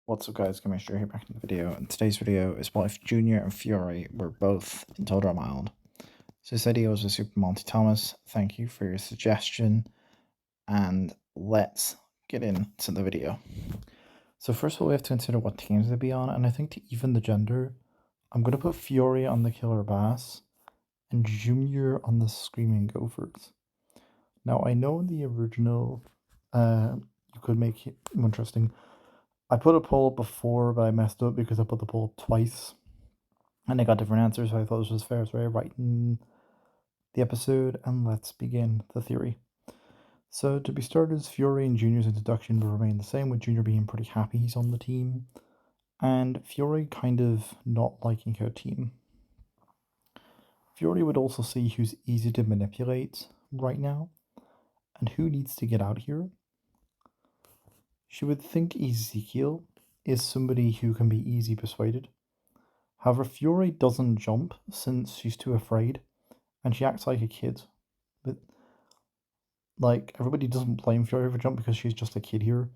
What's up guys, coming straight here back in the video, and today's video is what if Junior and Fiore were both in Toad Island. So this video is with Super Monty Thomas. Thank you for your suggestion, and let's get into the video. So first of all, we have to consider what teams they'd be on, and I think to even the gender, I'm going to put Fiore on the Killer Bass, and Junior on the Screaming Gophers. Now I know in the original, you could make it interesting. I put a poll up before, but I messed up because I put the poll up twice, and I got different answers, so I thought this was fair, so I write in the episode, and let's begin the theory. So to be started, Fiore and Junior's introduction will remain the same, with Junior being pretty happy he's on the team, and Fiore kind of not liking her team. Fiore would also see who's easy to manipulate right now, and who needs to get out here. She would think Ezekiel is somebody who can be easy persuaded. However, Fiore doesn't jump since she's too afraid, and she acts like a kid. But, like, everybody doesn't blame Fiore for jump because she's just a kid here.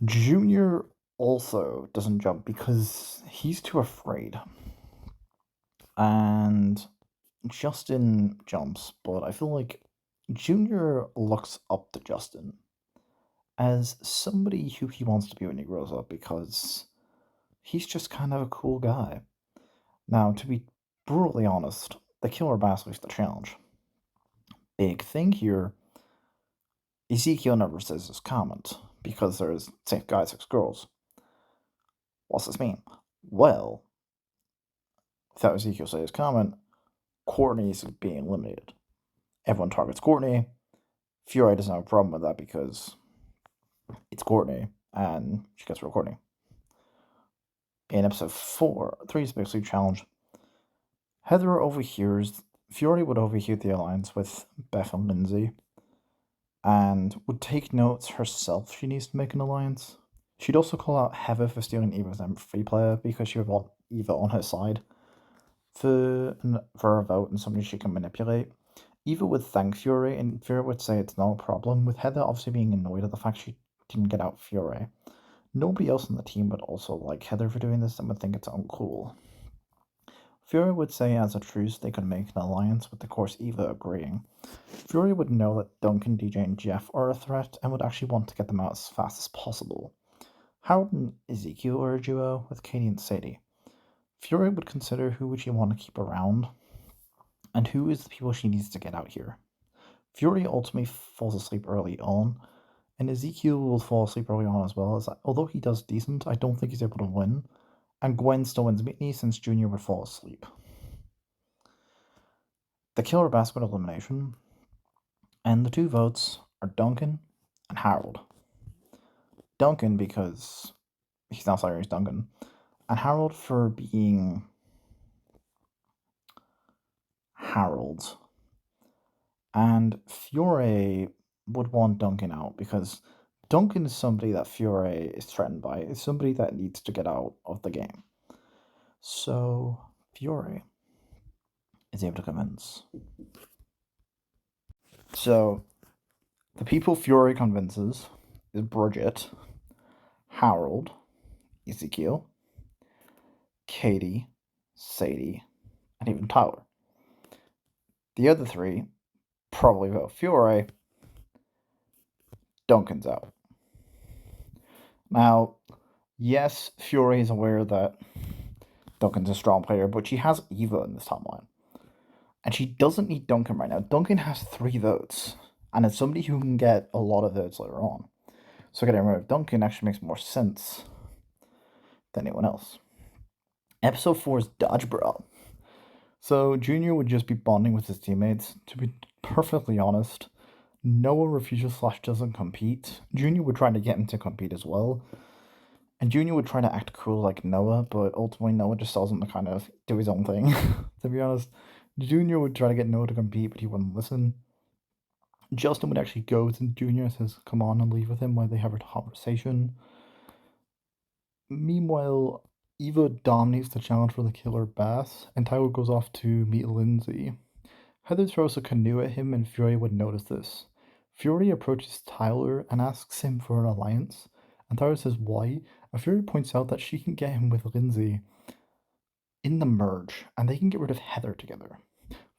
Junior also doesn't jump because he's too afraid. And Justin jumps, but I feel like Junior looks up to Justin as somebody who he wants to be when he grows up because he's just kind of a cool guy. Now, to be brutally honest, the Killer Bass was the challenge. Big thing here, Ezekiel never says his comment because there's 6 guys, 6 girls. What's this mean? Well, without Ezekiel saying his comment, Courtney's being eliminated. Everyone targets Courtney. Fiore doesn't have a problem with that because it's Courtney and she gets rid of Courtney. In episode 3 is basically challenge. Heather overhears, Fiore would overhear the alliance with Beth and Lindsay, and would take notes herself she needs to make an alliance. She'd also call out Heather for stealing Eva's free player because she would want Eva on her side for a vote and somebody she can manipulate. Eva would thank Fiore, and Fiore would say it's no problem, with Heather obviously being annoyed at the fact she didn't get out Fiore. Nobody else on the team would also like Heather for doing this and would think it's uncool. Fiore would say as a truce they could make an alliance, with of course Eva agreeing. Fiore would know that Duncan, DJ, and Jeff are a threat and would actually want to get them out as fast as possible. Harold and Ezekiel are a duo, with Katie and Sadie. Fiore would consider who would she want to keep around, and who is the people she needs to get out here. Fiore ultimately falls asleep early on, and Ezekiel will fall asleep early on as well, as although he does decent, I don't think he's able to win. And Gwen still wins Whitney since Junior would fall asleep. The Killer Basket elimination, and the 2 votes are Duncan and Harold. Duncan because he's not sorry, he's Duncan, and Harold for being Harold. And Fiore would want Duncan out because Duncan is somebody that Fiore is threatened by. It's somebody that needs to get out of the game. So Fiore is able to convince. So the people Fiore convinces is Bridget, Harold, Ezekiel, Katie, Sadie, and even Tyler. The other 3 probably vote Fiore. Duncan's out. Now, yes, Fiore is aware that Duncan's a strong player, but she has Eva in this timeline. And she doesn't need Duncan right now. Duncan has 3 votes, and it's somebody who can get a lot of votes later on. So getting rid of Duncan actually makes more sense than anyone else. Episode 4 is Dodge Brawl. So Junior would just be bonding with his teammates. To be perfectly honest, Noah refuses / doesn't compete. Junior would try to get him to compete as well. And Junior would try to act cool like Noah, but ultimately Noah just tells him to kind of do his own thing. To be honest, Junior would try to get Noah to compete, but he wouldn't listen. Justin would actually go to Junior and says, come on, and leave with him while they have a conversation. Meanwhile, Eva dominates the challenge for the Killer Bass, and Tyler goes off to meet Lindsay. Heather throws a canoe at him, and Fiore would notice this. Fiore approaches Tyler and asks him for an alliance, And Tyler says why, and Fiore points out that she can get him with Lindsay in the merge, and they can get rid of Heather together.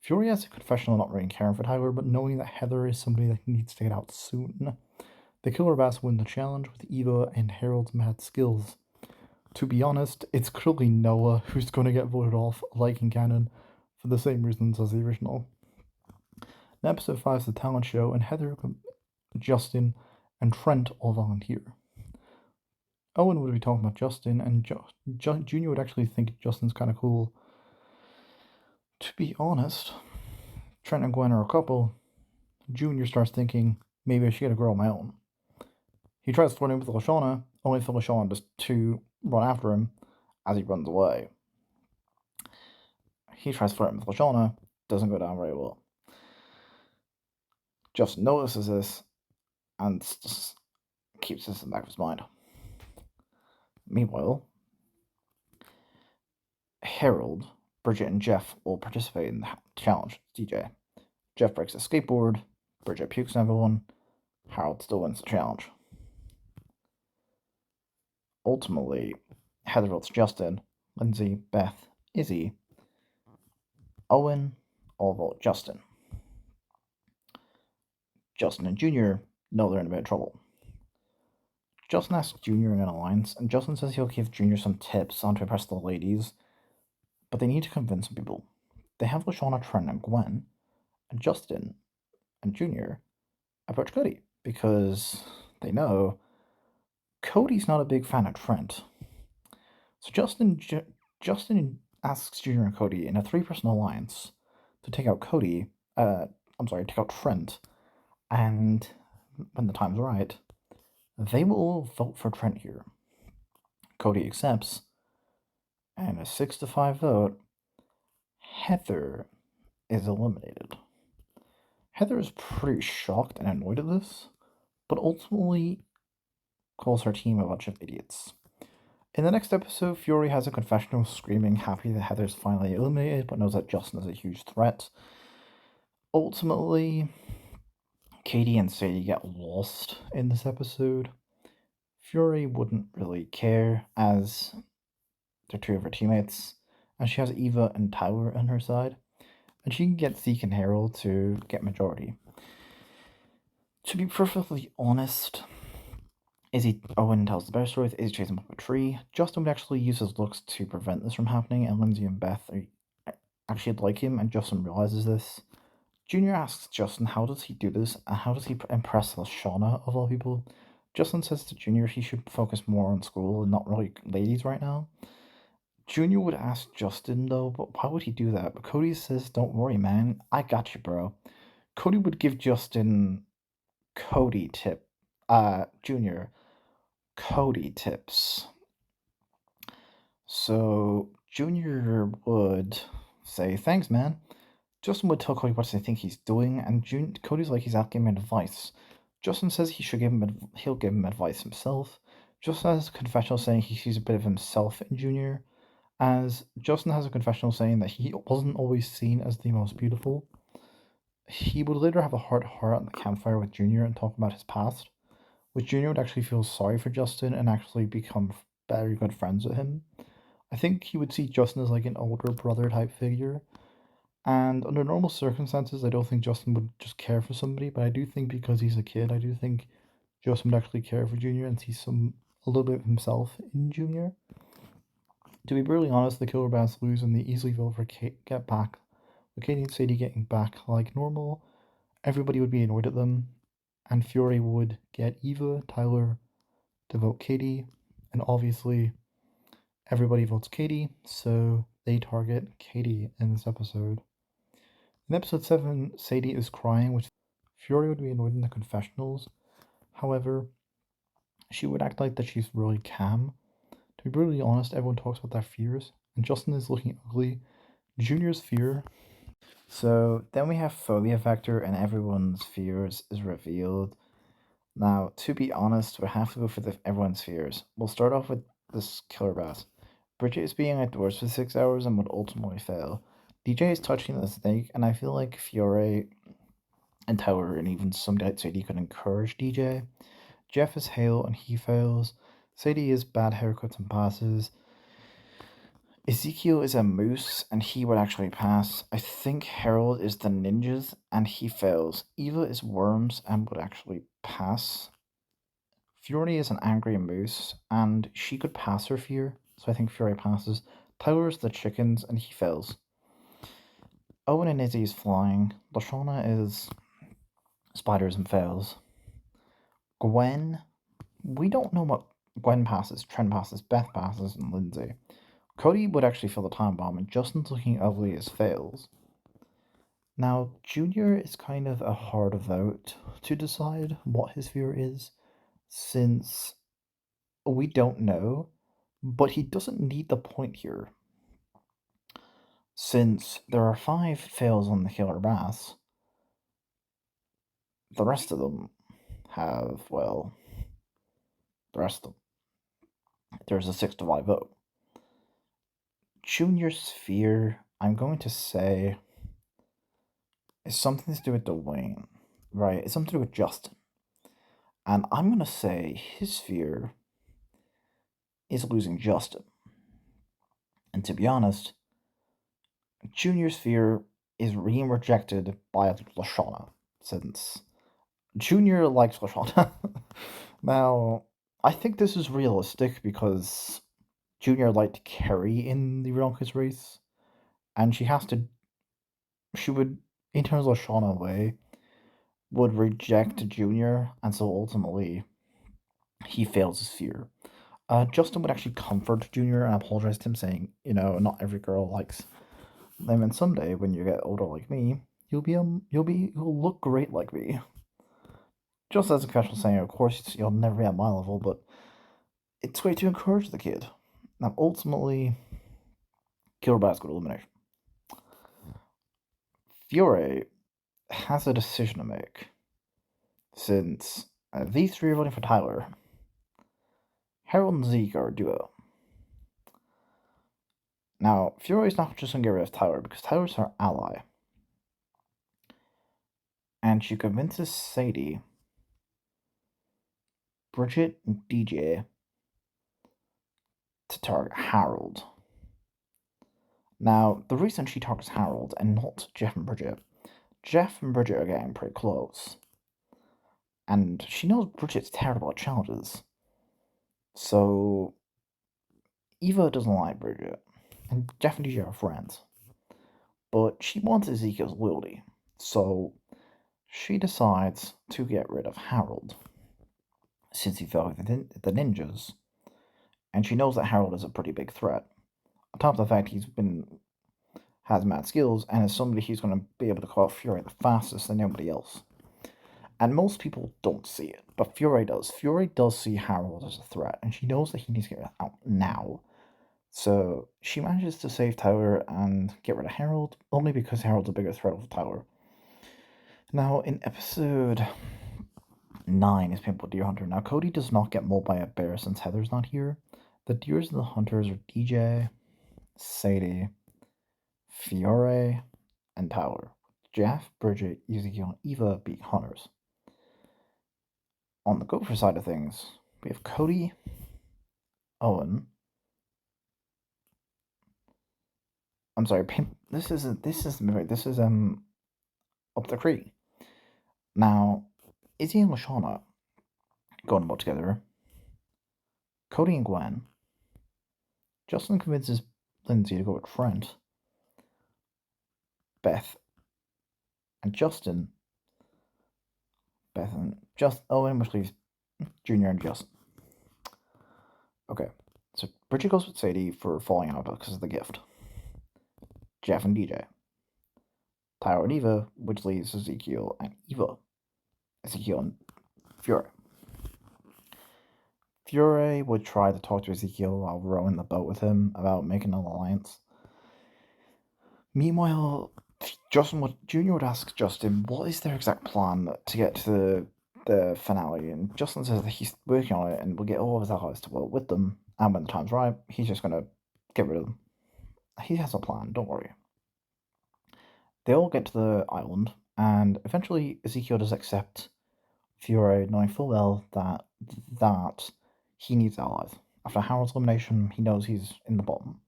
Fiore has a confessional not really caring for Tyler, but knowing that Heather is somebody that needs to get out soon. The Killer Bass win the challenge with Eva and Harold's mad skills. To be honest, it's clearly Noah who's going to get voted off, like in canon, for the same reasons as the original. Now, episode 5 is the talent show, and Heather, Justin, and Trent all volunteer. Owen would be talking about Justin, and Junior would actually think Justin's kind of cool. To be honest, Trent and Gwen are a couple. Junior starts thinking, maybe I should get a girl of my own. He tries flirting with Lashana, only for Lashana to run after him as he runs away. He tries flirting with Lashana, doesn't go down very well. Justin notices this and keeps this in the back of his mind. Meanwhile, Harold, Bridget, and Jeff all participate in the challenge. DJ. Jeff breaks a skateboard, Bridget pukes on everyone, Harold still wins the challenge. Ultimately, Heather votes Justin, Lindsay, Beth, Izzy, Owen all vote Justin. Justin and Junior know they're in a bit of trouble. Justin asks Junior in an alliance, and Justin says he'll give Junior some tips on to impress the ladies, but they need to convince some people. They have Lashana, Trent, and Gwen, and Justin and Junior approach Cody because they know Cody's not a big fan of Trent. So Justin asks Junior and Cody in a three-person alliance to take out take out Trent, and when the time's right, they will vote for Trent here. Cody accepts, and a 6-5 vote, Heather is eliminated. Heather is pretty shocked and annoyed at this, but ultimately calls her team a bunch of idiots. In the next episode, Fiore has a confessional screaming, happy that Heather's finally eliminated, but knows that Justin is a huge threat. Ultimately, Katie and Sadie get lost in this episode. Fiore wouldn't really care, as they're two of her teammates, and she has Eva and Tyler on her side, and she can get Zeke and Harold to get majority. To be perfectly honest, Owen tells the better story with Izzy chasing him up a tree. Justin would actually use his looks to prevent this from happening, and Lindsay and Beth actually like him, and Justin realizes this. Junior asks Justin how does he do this, and how does he impress Lashana, of all people. Justin says to Junior he should focus more on school and not really ladies right now. Junior would ask Justin, though, but why would he do that? But Cody says, don't worry, man, I got you, bro. Cody would give Justin Junior Cody tips. So Junior would say, thanks, man. Justin would tell Cody what they think he's doing, and Cody's like he's out giving him advice. Justin says he'll give him advice himself. Justin has a confessional saying he sees a bit of himself in Junior, as Justin has a confessional saying that he wasn't always seen as the most beautiful. He would later have a heart-to-heart on the campfire with Junior and talk about his past, which Junior would actually feel sorry for Justin and actually become very good friends with him. I think he would see Justin as like an older brother type figure, and under normal circumstances, I don't think Justin would just care for somebody, but I do think because he's a kid, I do think Justin would actually care for Junior and see a little bit of himself in Junior. To be brutally honest, the Killer Bass lose and they easily vote for get back. With Katie and Sadie getting back like normal, everybody would be annoyed at them, and Fiore would get Eva, Tyler to vote Katie, and obviously everybody votes Katie, so they target Katie in this episode. In episode 7, Sadie is crying, which Fiore would be annoyed in the confessionals. However, she would act like that she's really calm. To be brutally honest, everyone talks about their fears, and Justin is looking ugly. Junior's fear. So then we have phobia factor, and everyone's fears is revealed. Now, to be honest, we have to go for everyone's fears. We'll start off with this Killer Bass. Bridget is being outdoors for 6 hours and would ultimately fail. DJ is touching the snake, and I feel like Fiore and Tower and even some Sadie could encourage DJ. Jeff is Hale and he fails. Sadie is bad haircuts and passes. Ezekiel is a moose and he would actually pass. I think Harold is the ninjas and he fails. Eva is worms and would actually pass. Fiore is an angry moose and she could pass her fear, so I think Fiore passes. Tyler is the chickens and he fails. Owen and Izzy is flying. Lashana is spiders and fails. Gwen, we don't know what Gwen passes, Trent passes, Beth passes, and Lindsay. Cody would actually fill the time bomb, and Justin's looking ugly as fails. Now, Junior is kind of a hard vote to decide what his fear is, since we don't know, but he doesn't need the point here. Since there are 5 fails on the Killer Bass, the rest of them have, well, the rest of them. There's a 6 to 5 vote. Junior's fear, I'm going to say, is something to do with Dwayne, right? It's something to do with Justin. And I'm going to say his fear is losing Justin. And to be honest, Junior's fear is being rejected by Lashana, since Junior likes Lashana. Now, I think this is realistic because Junior liked Kerry in the Yonkers race, and she would, in terms of Lashana way, would reject Junior, and so ultimately he fails his fear. Justin would actually comfort Junior and apologize to him, saying, not every girl likes them, and someday when you get older like me, you'll look great like me. Just as a casual saying, of course, you'll never be at my level, but it's great to encourage the kid. Now, ultimately, Killer Bass go to elimination. Fiore has a decision to make, since these 3 are voting for Tyler. Harold and Zeke are a duo. Now, Fiore's not just going to get rid of Tyler, because Tyler's her ally. And she convinces Sadie, Bridget, and DJ to target Harold. Now, the reason she targets Harold and not Jeff and Bridget are getting pretty close. And she knows Bridget's terrible at challenges. So, Eva doesn't like Bridget, and Jeff and DJ are friends. But she wants Ezekiel's loyalty, so she decides to get rid of Harold, since he fell with the ninjas, and she knows that Harold is a pretty big threat. On top of the fact has mad skills, and is somebody who's going to be able to call out Fiore the fastest than anybody else. And most people don't see it, but Fiore does. Fiore does see Harold as a threat, and she knows that he needs to get out now. So she manages to save Tyler and get rid of Harold, only because Harold's a bigger threat of Tyler. Now, in episode 9 is Paintball Deer Hunter. Now, Cody does not get mauled by a bear since Heather's not here. The deers and the hunters are DJ, Sadie, Fiore, and Tyler. Jeff, Bridget, Ezekiel, and Eva beat hunters. On the Gopher side of things, we have Cody, Owen. I'm sorry, this is Up the Creek. Now, Izzy and Lashana going about together. Cody and Gwen. Justin convinces Lindsay to go with Trent. Beth and Justin. Beth and Owen, which leaves Junior and Justin. Okay, so Bridget goes with Sadie for falling out because of the gift. Jeff and DJ. Tyler and Eva, which leaves Ezekiel and Eva. Ezekiel and Fiore. Fiore would try to talk to Ezekiel while rowing the boat with him about making an alliance. Meanwhile, Junior would ask Justin, what is their exact plan to get to the finale? And Justin says that he's working on it and will get all of his allies to work with them. And when the time's right, he's just going to get rid of them. He has a plan, don't worry. They all get to the island, and eventually Ezekiel does accept Fiore, knowing full well that he needs allies. After Harold's elimination, he knows he's in the bottom.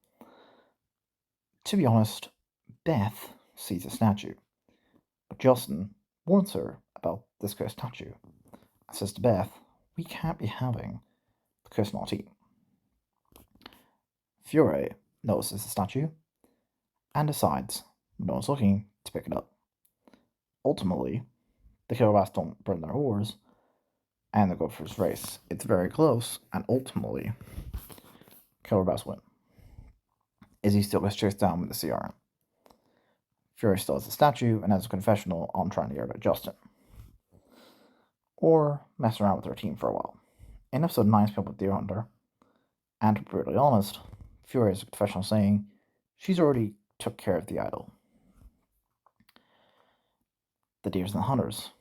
To be honest, Beth sees a statue, but Justin warns her about this cursed statue and says to Beth, "We can't be having the curse on our team." Fiore notices the statue and decides, when no one's looking, to pick it up. Ultimately, the Killer Bats don't burn their oars and they go for his race. It's very close, and ultimately, Killer Bats win. Izzy still gets chased down with the CRM. Fiore still has the statue and has a confessional on trying to get rid of Justin. Or mess around with her team for a while. In episode 9's People with Deer Hunter, and to be brutally honest, Fiore has a confessional saying she's already took care of the idol. The Deers and the Hunters.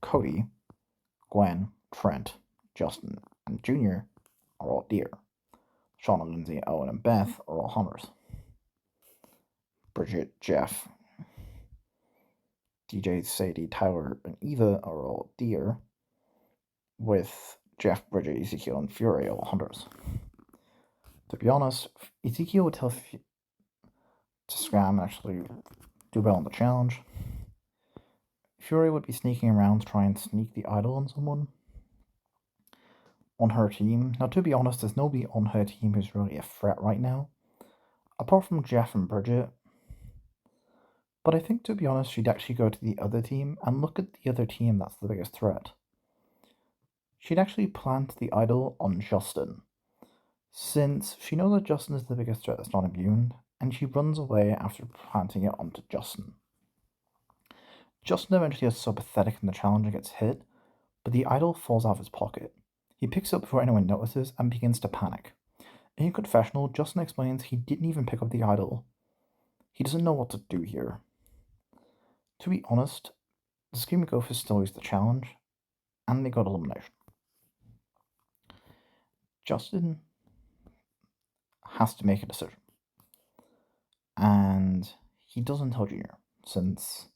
Cody, Gwen, Trent, Justin, and Junior are all deer. Sean and Lindsay, Owen, and Beth are all hunters. Bridget, Jeff, DJ, Sadie, Tyler, and Eva are all deer, with Jeff, Bridget, Ezekiel, and Fiore all hunters. To be honest, Ezekiel would tell to scram and actually do well on the challenge. Fiore would be sneaking around to try and sneak the idol on someone on her team. Now, to be honest, there's nobody on her team who's really a threat right now, apart from Jeff and Bridget. But I think, to be honest, she'd actually go to the other team and look at the other team that's the biggest threat. She'd actually plant the idol on Justin, since she knows that Justin is the biggest threat that's not immune, and she runs away after planting it onto Justin. Justin eventually is so pathetic in the challenge and gets hit, but the idol falls out of his pocket. He picks it up before anyone notices and begins to panic. In a confessional, Justin explains he didn't even pick up the idol. He doesn't know what to do here. To be honest, the Screaming Gophers still lose the challenge, and they got elimination. Justin has to make a decision. And he doesn't tell Junior, since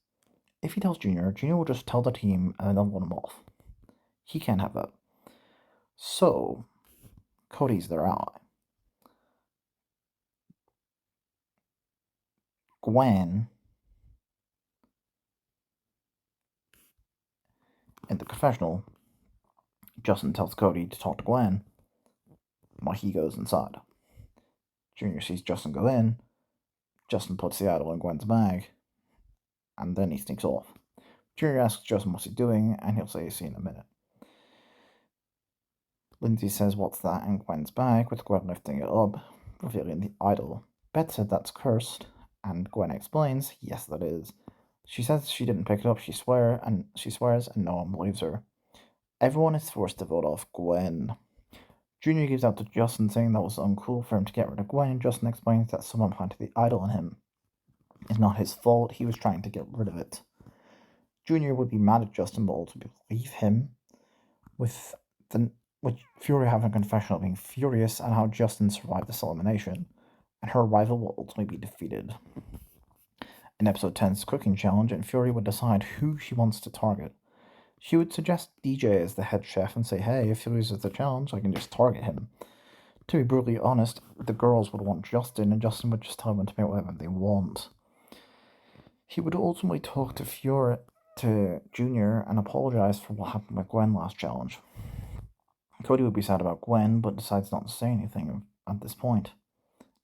if he tells Junior, Junior will just tell the team and they'll want him off. He can't have that. So, Cody's their ally. Gwen, in the confessional, Justin tells Cody to talk to Gwen while he goes inside. Junior sees Justin go in, Justin puts the idol in Gwen's bag, and then he sneaks off. Junior asks Justin what's he doing, and he'll say he'll see in a minute. Lindsay says what's that in Gwen's bag, with Gwen lifting it up, revealing the idol. Beth said that's cursed, and Gwen explains, yes that is. She says she didn't pick it up, she swears, and no one believes her. Everyone is forced to vote off Gwen. Junior gives out to Justin, saying that was uncool for him to get rid of Gwen, and Justin explains that someone planted the idol in him. It's not his fault, he was trying to get rid of it. Junior would be mad at Justin, but also believe him, with Fiore having a confessional being furious at how Justin survived this elimination, and her rival will ultimately be defeated. In episode 10's cooking challenge, and Fiore would decide who she wants to target. She would suggest DJ as the head chef and say, hey, if he loses the challenge, I can just target him. To be brutally honest, the girls would want Justin, and Justin would just tell them to make whatever they want. He would ultimately talk to Junior and apologize for what happened with Gwen last challenge. Cody would be sad about Gwen, but decides not to say anything at this point.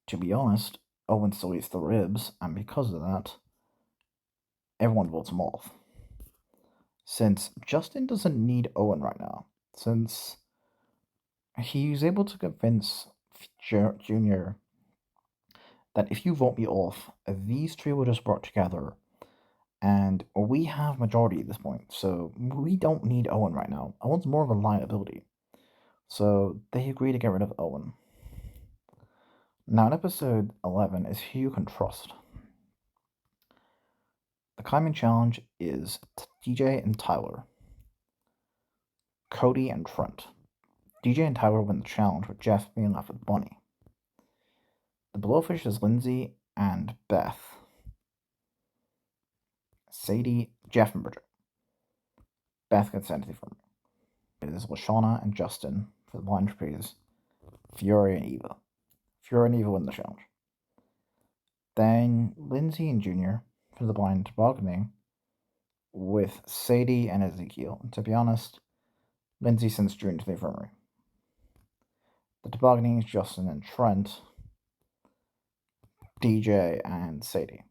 To be honest, Owen still eats the ribs, and because of that, everyone votes him off. Since Justin doesn't need Owen right now, since he's able to convince Junior that if you vote me off, these three will just work together, and we have majority at this point, so we don't need Owen right now. Owen's more of a liability. So they agree to get rid of Owen. Now in episode 11 is Who You Can Trust. The climbing challenge is DJ and Tyler, Cody and Trent. DJ and Tyler win the challenge, with Jeff being left with Bunny. The Blowfish is Lindsay and Beth, Sadie, Jeff, and Bridget. Beth gets sent to the infirmary. It is Lashana and Justin for the blind trapeze, Fiore and Eva. Fiore and Eva win the challenge. Then Lindsay and Junior for the blind tobogganing with Sadie and Ezekiel. And to be honest, Lindsay sends Junior to the infirmary. The tobogganing is Justin and Trent, DJ and Sadie.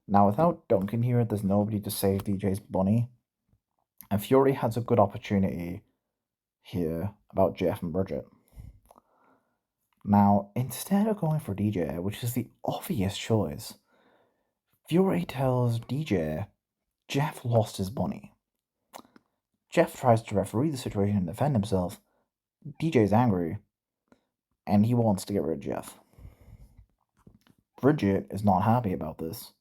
Now, without Duncan here, there's nobody to save DJ's bunny. And Fiore has a good opportunity here about Jeff and Bridget. Now, instead of going for DJ, which is the obvious choice, Fiore tells DJ Jeff lost his bunny. Jeff tries to referee the situation and defend himself. DJ's angry, and he wants to get rid of Jeff. Bridget is not happy about this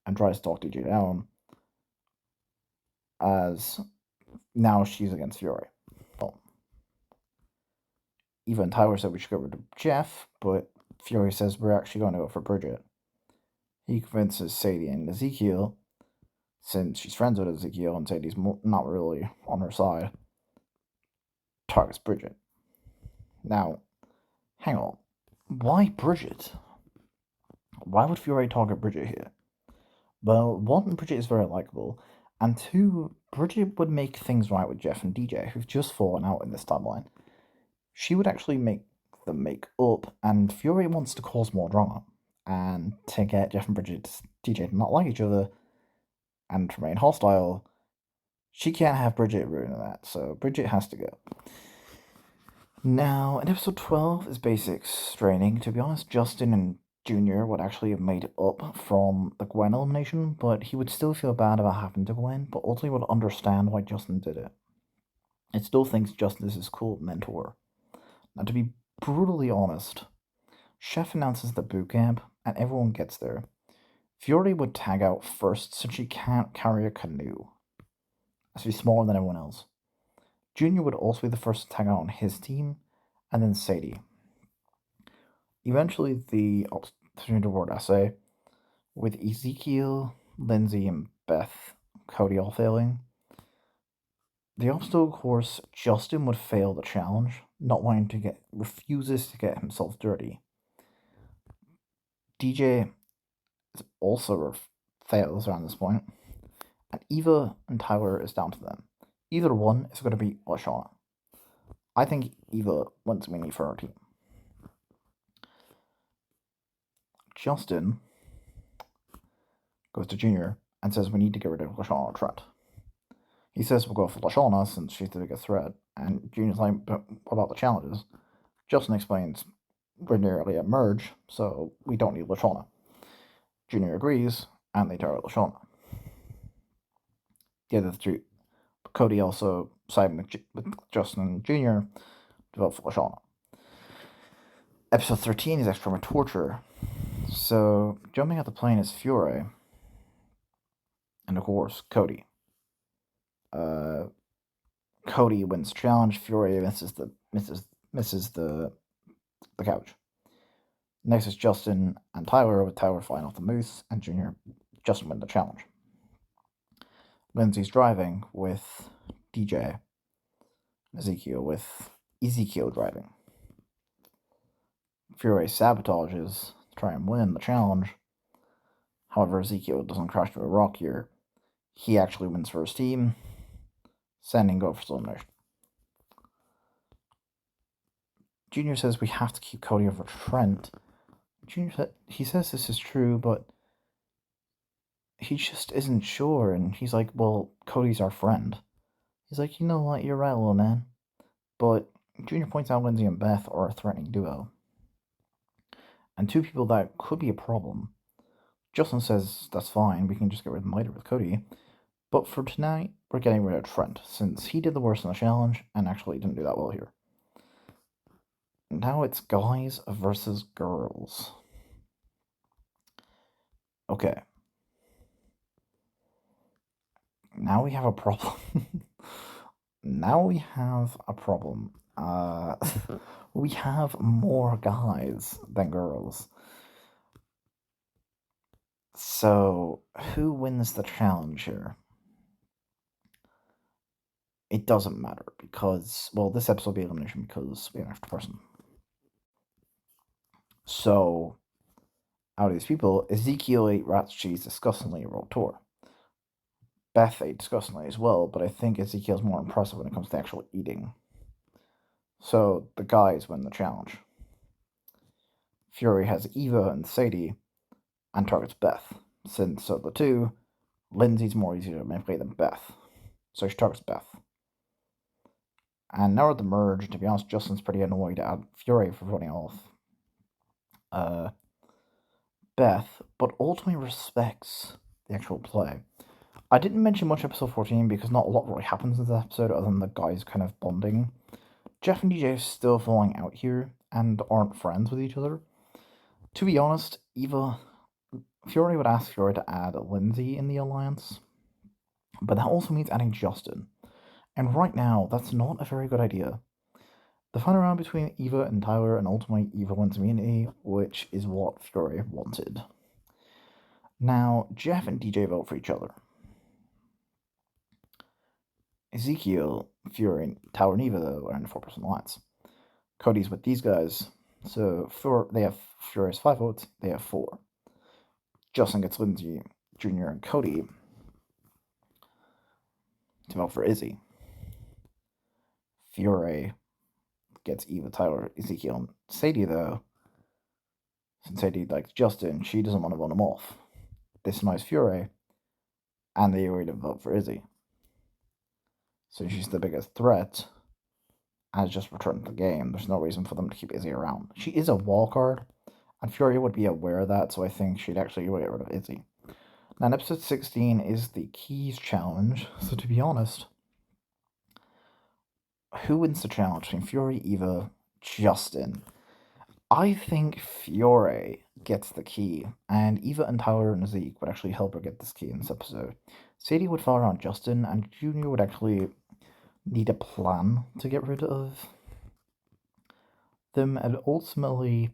and tries to talk DJ down, as now she's against Fiore. Well, Eva and Tyler said we should get rid of Jeff, but Fiore says we're actually going to go for Bridget. He convinces Sadie and Ezekiel, since she's friends with Ezekiel and Sadie's not really on her side, targets Bridget. Now, hang on. Why Bridget? Why would Fiore target Bridget here? Well, one, Bridget is very likable, and two, Bridget would make things right with Jeff and DJ, who've just fallen out in this timeline. She would actually make them make up, and Fiore wants to cause more drama, and to get Jeff and Bridget, DJ to not like each other, and remain hostile. She can't have Bridget ruin that, so Bridget has to go. Now, in episode 12 is basics training. To be honest, Justin and Junior would actually have made up from the Gwen elimination, but he would still feel bad about happening to Gwen, but ultimately would understand why Justin did it. It still thinks Justin is his cool mentor. Now, to be brutally honest, Chef announces the boot camp, and everyone gets there. Fiore would tag out first since she can't carry a canoe, as she's smaller than everyone else. Junior would also be the first to tag out on his team, and then Sadie. Eventually, the opportunity award essay, with Ezekiel, Lindsay, and Beth, Cody all failing. The obstacle course, Justin would fail the challenge, refuses to get himself dirty. DJ also fails around this point, and Eva and Tyler is down to them. Either one is going to beat Lashana. I think Eva wins mainly for her team. Justin goes to Junior and says we need to get rid of Lashana or Trent. He says we'll go for Lashana since she's the biggest threat, and Junior's like, but what about the challenges? Justin explains we're nearly at merge, so we don't need Lashana. Junior agrees, and they target Lashana. The other three, Cody also sided with Justin and Junior to vote for Lashana. Episode 13 is experiment torture. So, jumping out the plane is Fiore, and of course, Cody. Cody wins the challenge. Fiore misses the couch. Next is Justin and Tyler, with Tyler flying off the moose, and Justin win the challenge. Lindsay's driving with DJ. Ezekiel with Ezekiel driving. Fiore sabotages to try and win the challenge. However, Ezekiel doesn't crash into a rock here. He actually wins for his team, sending go for elimination. Junior says we have to keep Cody over Trent. He says this is true, but he just isn't sure, and he's like, well, Cody's our friend. He's like, you know what, you're right, little man. But Junior points out Lindsay and Beth are a threatening duo, and two people that could be a problem. Justin says that's fine, we can just get rid of them later with Cody. But for tonight, we're getting rid of Trent, since he did the worst in the challenge and actually didn't do that well here. Now it's guys versus girls. Okay. Now we have a problem. We have more guys than girls. So, who wins the challenge here? it doesn't matter because, well, this episode will be elimination because we have an extra person. So, out of these people, Ezekiel ate rat's cheese disgustingly and wrote tour. Beth ate disgustingly as well, but I think Ezekiel's more impressive when it comes to actual eating. So, the guys win the challenge. Fiore has Eva and Sadie and targets Beth. Since of the two, Lindsay's more easy to manipulate than Beth. So she targets Beth. And now at the merge, to be honest, Justin's pretty annoyed at Fiore for voting off Beth, but ultimately respects the actual play. I didn't mention much episode 14 because not a lot really happens in this episode other than the guys kind of bonding. Jeff and DJ are still falling out here and aren't friends with each other. To be honest, Fiore would ask Fiore to add Lindsay in the alliance, but that also means adding Justin. And right now, that's not a very good idea. The final round between Eva and Tyler, and ultimately Eva wins immunity, which is what Fiore wanted. Now, Jeff and DJ vote for each other. Ezekiel, Fiore, Tyler, and Eva, though, are in the 4-person alliance. Cody's with these guys, so they have Fiore's 5 votes, they have 4. Justin gets Lindsay, Jr., and Cody to vote for Izzy. Fiore gets Eva, Tyler, Ezekiel, and Sadie, though. Since Sadie likes Justin, she doesn't want to vote him off. This annoys Fiore, and they agree to vote for Izzy. So she's the biggest threat, and just returned to the game. There's no reason for them to keep Izzy around. She is a wall card, and Fiore would be aware of that, so I think she'd actually get rid of Izzy. Now, in episode 16 is the Keys Challenge, so to be honest, who wins the challenge between Fiore, Eva, Justin? I think Fiore gets the key, and Eva and Tyler and Zeke would actually help her get this key in this episode. Sadie would follow around Justin, and Junior would actually need a plan to get rid of them, and ultimately,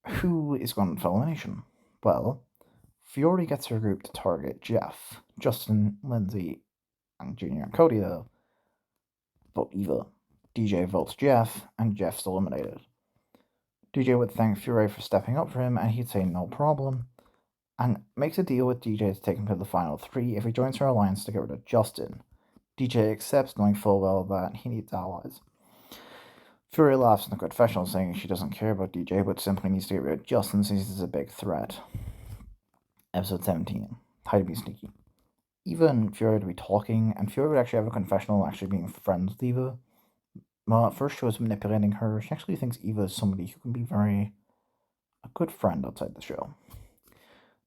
who is going for elimination? Well, Fiore gets her group to target Jeff, Justin, Lindsay, and Junior and Cody, though, vote Eva. DJ votes Jeff, and Jeff's eliminated. DJ would thank Fiore for stepping up for him, and he'd say no problem, and makes a deal with DJ to take him to the final 3 if he joins her alliance to get rid of Justin. DJ accepts, knowing full well that he needs allies. Fiore laughs in the confessional, saying she doesn't care about DJ, but simply needs to get rid of Justin since he's a big threat. Episode 17. How to be sneaky. Eva and Fiore would be talking, and Fiore would actually have a confessional actually being friends with Eva. Well, at first she was manipulating her. She actually thinks Eva is somebody who can be a good friend outside the show.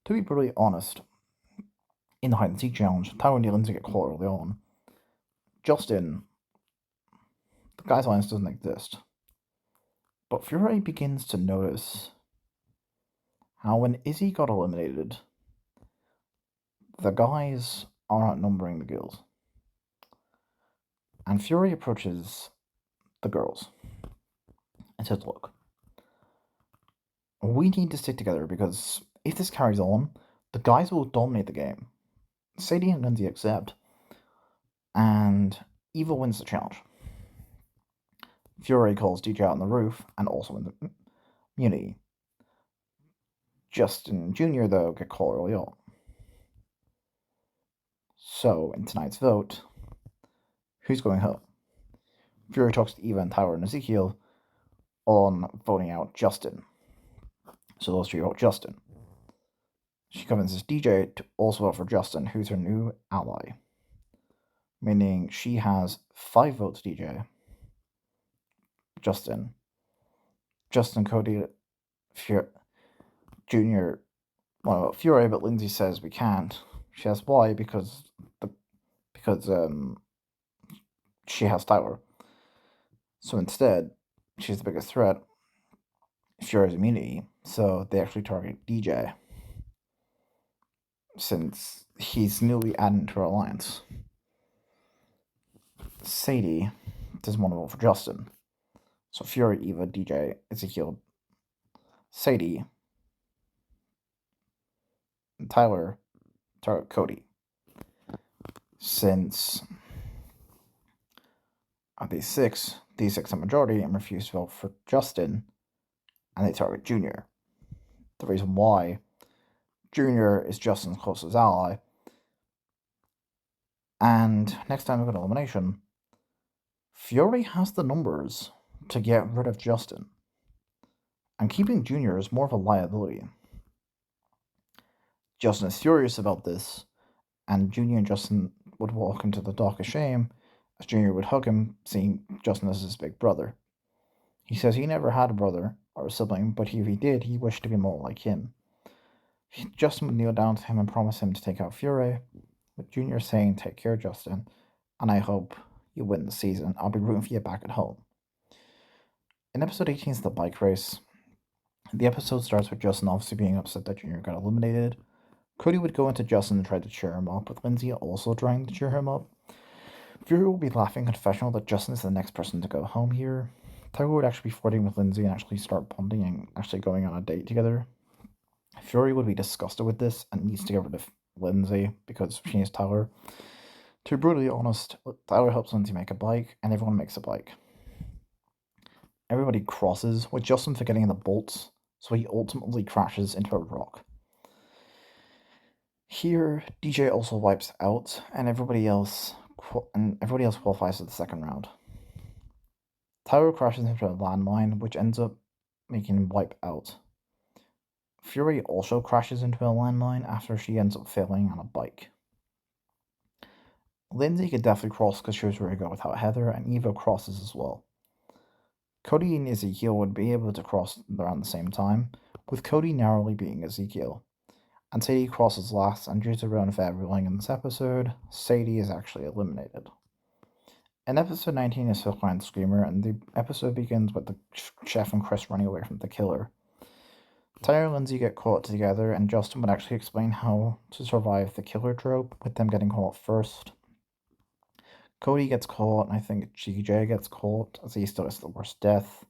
To be brutally honest, in the hide and seek challenge, Tyler and Lindsay get caught early on. Justin, the guy's alliance doesn't exist. But Fiore begins to notice how when Izzy got eliminated, the guys are outnumbering the girls. And Fiore approaches the girls and says, look, we need to stick together because if this carries on, the guys will dominate the game. Sadie and Lindsay accept, and Eva wins the challenge. Fiore calls DJ out on the roof and also in the immunity. Justin Jr., though, get called early on. So, in tonight's vote, who's going home? Fiore talks to Eva and Tyler and Ezekiel on voting out Justin. So those 3 vote Justin. She convinces DJ to also vote for Justin, who's her new ally. Meaning she has 5 votes DJ. Justin, Cody, Junior, well, Fiore, but Lindsay says we can't. She asks why, because she has Tyler. So instead, she's the biggest threat. Fiore's immunity, so they actually target DJ, since he's newly added to her alliance. Sadie doesn't want to vote for Justin. So Fiore, Eva, DJ, Ezekiel, Sadie, and Tyler target Cody. Since At these six are majority and refuse to vote for Justin, and they target Junior. The reason why Junior is Justin's closest ally. And next time we go to elimination, Fiore has the numbers to get rid of Justin, and keeping Junior is more of a liability. Justin is furious about this, and Junior and Justin would walk into the dock of shame as Junior would hug him, seeing Justin as his big brother. He says he never had a brother or a sibling, but if he did, he wished to be more like him. Justin would kneel down to him and promise him to take out Fiore, with Junior saying, "Take care, Justin, and I hope you win the season. I'll be rooting for you back at home." In episode 18 is the bike race. The episode starts with Justin obviously being upset that Junior got eliminated. Cody would go into Justin and try to cheer him up, with Lindsay also trying to cheer him up. Fiore will be laughing confessional that Justin is the next person to go home here. Tyler would actually be flirting with Lindsay and actually start bonding and actually going on a date together. Fiore would be disgusted with this and needs to get rid of Lindsay because she is Tyler. To be brutally honest, Tyler helps Lindsay make a bike, and everyone makes a bike. Everybody crosses, with Justin forgetting the bolts, so he ultimately crashes into a rock. Here, DJ also wipes out, and everybody else qualifies for the second round. Tyler crashes into a landmine, which ends up making him wipe out. Fiore also crashes into a landmine after she ends up failing on a bike. Lindsay could definitely cross because she was very good without Heather, and Eva crosses as well. Cody and Ezekiel would be able to cross around the same time, with Cody narrowly beating Ezekiel. And Sadie crosses last, and due to her unfair ruling in this episode, Sadie is actually eliminated. In episode 19 is Silkline and Screamer, and the episode begins with the chef and Chris running away from the killer. Tyler and Lindsay get caught together, and Justin would actually explain how to survive the killer trope, with them getting caught first. Cody gets caught, and I think GJ gets caught, as he still gets the worst death.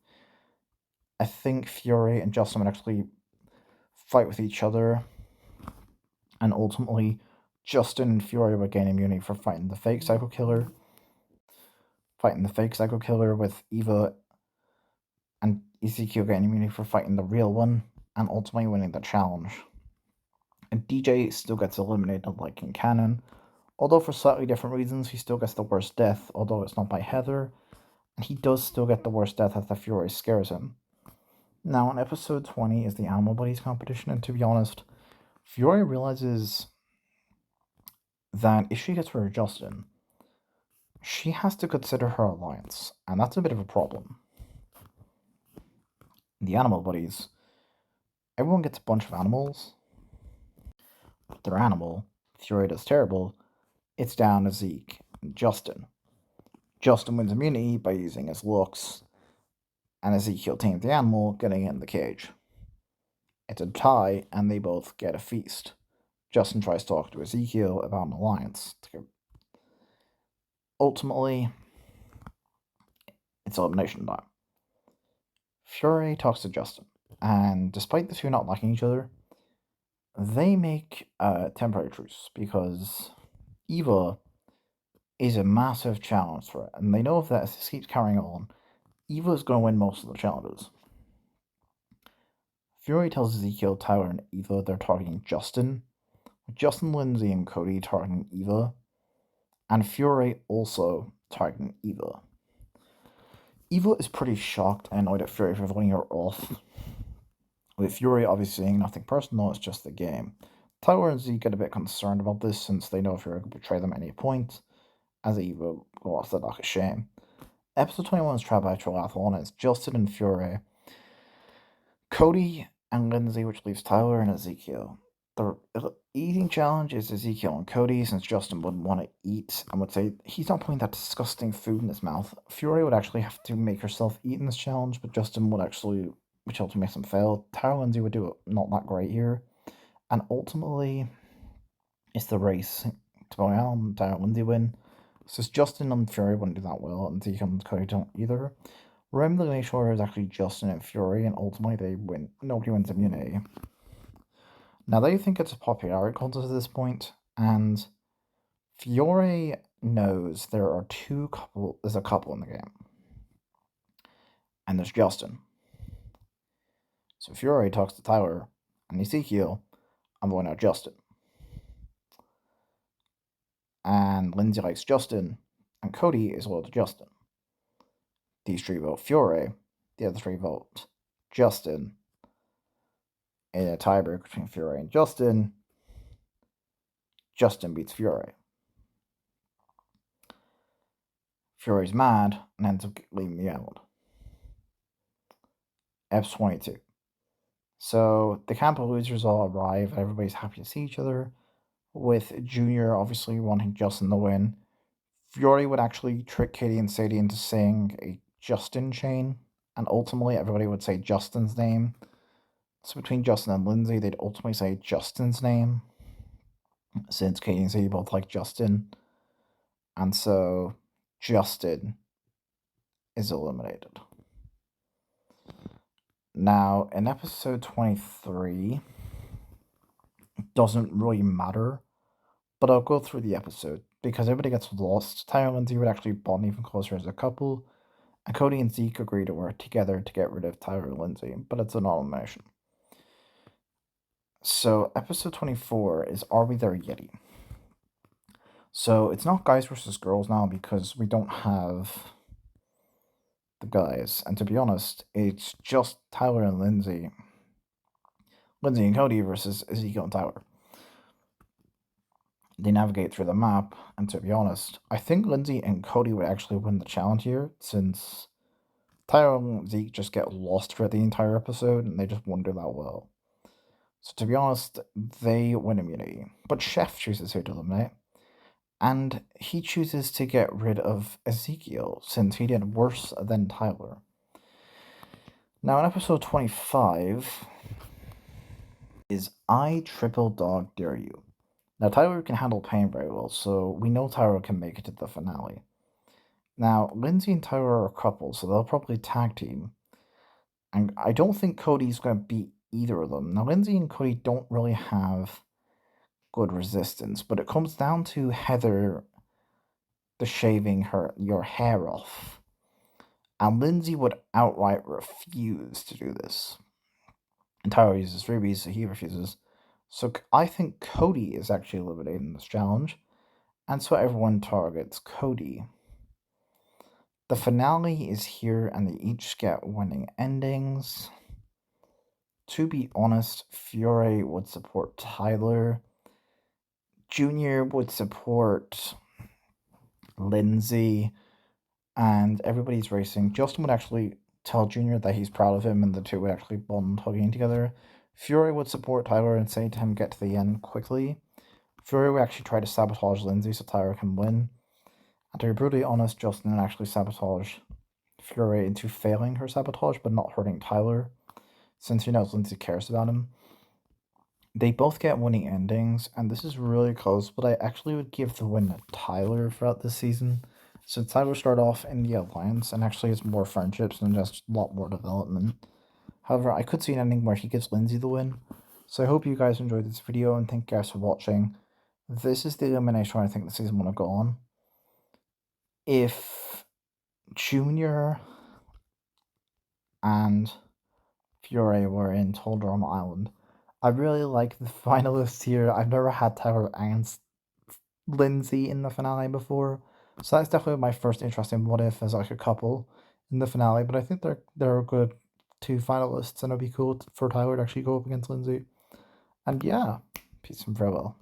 I think Fiore and Justin would actually fight with each other, and ultimately, Justin and Fiore would gain immunity for fighting the fake psycho killer. With Eva and Ezekiel getting immunity for fighting the real one, and ultimately winning the challenge. And DJ still gets eliminated like in canon, although for slightly different reasons. He still gets the worst death, although it's not by Heather, and he does still get the worst death after Fiore scares him. Now, in episode 20 is the Animal Buddies competition, and to be honest, Fiore realizes that if she gets rid of Justin, she has to consider her alliance, and that's a bit of a problem. The Animal Buddies, everyone gets a bunch of animals. But their animal, Fiore does terrible, it's down to Zeke and Justin. Justin wins immunity by using his looks, and Ezekiel tames the animal, getting in the cage. It's a tie, and they both get a feast. Justin tries to talk to Ezekiel about an alliance. Ultimately, it's elimination time. Fiore talks to Justin, and despite the two not liking each other, they make a temporary truce because Eva is a massive challenge threat, and they know if this keeps carrying on, Eva is going to win most of the challenges. Fiore tells Ezekiel, Tyler, and Eva they're targeting Justin, with Justin, Lindsay, and Cody targeting Eva, and Fiore also targeting Eva. Eva is pretty shocked and annoyed at Fiore for voting her off, with Fiore obviously saying nothing personal, it's just the game. Tyler and Zeke get a bit concerned about this since they know Fiore could betray them at any point, as Eva go off the dock of shame. Episode 21 is Trial by Triathlon, and it's Justin and Fiore, Cody and Lindsay, which leaves Tyler and Ezekiel. The eating challenge is Ezekiel and Cody, since Justin wouldn't want to eat and would say he's not putting that disgusting food in his mouth. Fiore would actually have to make herself eat in this challenge, but Justin would actually, which ultimately makes him fail. Tyler and Lindsay would do it not that great here. And ultimately, it's the race to go out, and Tyler and Lindsay win. So Justin and Fiore wouldn't do that well, and Ezekiel and Cody don't either. Remember, the initial order is actually Justin and Fiore, and ultimately they win. Nobody wins immunity. Now they think it's a popularity contest at this point, and Fiore knows there's a couple in the game, and there's Justin. So Fiore talks to Tyler and Ezekiel, I'm going out Justin. And Lindsay likes Justin, and Cody is loyal to Justin. These three vote Fiore, the other three vote Justin. In a tiebreak between Fiore and Justin, Justin beats Fiore. Fiore's mad and ends up leaving the island. Episode 22. So the camp of losers all arrive, and everybody's happy to see each other, with Junior obviously wanting Justin to win. Fiore would actually trick Katie and Sadie into saying a Justin chain, and ultimately everybody would say Justin's name. So between Justin and Lindsay, they'd ultimately say Justin's name, since Katie and Sadie both like Justin. And so Justin is eliminated. Now, in episode 23, it doesn't really matter, but I'll go through the episode because everybody gets lost. Tyler and Lindsay would actually bond even closer as a couple, and Cody and Zeke agree to work together to get rid of Tyler and Lindsay, but it's an elimination. So, episode 24 is Are We There Yeti? So, it's not guys versus girls now because we don't have the guys, and to be honest, it's just Tyler and Lindsay and Cody versus Ezekiel and Tyler. They navigate through the map, and to be honest, I think Lindsay and Cody would actually win the challenge here, since Tyler and Zeke just get lost for the entire episode, and they just won't do that well. So to be honest, they win immunity. But Chef chooses who to eliminate, and he chooses to get rid of Ezekiel, since he did worse than Tyler. Now in episode 25 is I Triple Dog Dare You. Now, Tyler can handle pain very well, so we know Tyler can make it to the finale. Now, Lindsay and Tyler are a couple, so they'll probably tag team. And I don't think Cody's going to beat either of them. Now, Lindsay and Cody don't really have good resistance, but it comes down to Heather the shaving your hair off. And Lindsay would outright refuse to do this. And Tyler uses freebies, so he refuses. So I think Cody is actually eliminated in this challenge, and so everyone targets Cody. The finale is here, and they each get winning endings. To be honest, Fiore would support Tyler. Junior would support Lindsay, and everybody's racing. Justin would actually tell Junior that he's proud of him, and the two would actually bond hugging together. Fiore would support Tyler and say to him, get to the end quickly. Fiore would actually try to sabotage Lindsay so Tyler can win. And to be brutally honest, Justin would actually sabotage Fiore into failing her sabotage but not hurting Tyler, since he knows Lindsay cares about him. They both get winning endings, and this is really close, but I actually would give the win to Tyler throughout this season. So Tyler started off in the Alliance and actually has more friendships and just a lot more development. However, I could see an ending where he gives Lindsay the win. So I hope you guys enjoyed this video, and thank you guys for watching. This is the elimination I think the season will go on. If Junior and Fiore were in Toldrum Island, I really like the finalists here. I've never had Tyler against Lindsay in the finale before, so that's definitely my first interest in what if as like a couple in the finale. But I think they're a good two finalists, and it'd be cool for Tyler to actually go up against Lindsay. And yeah, peace and farewell.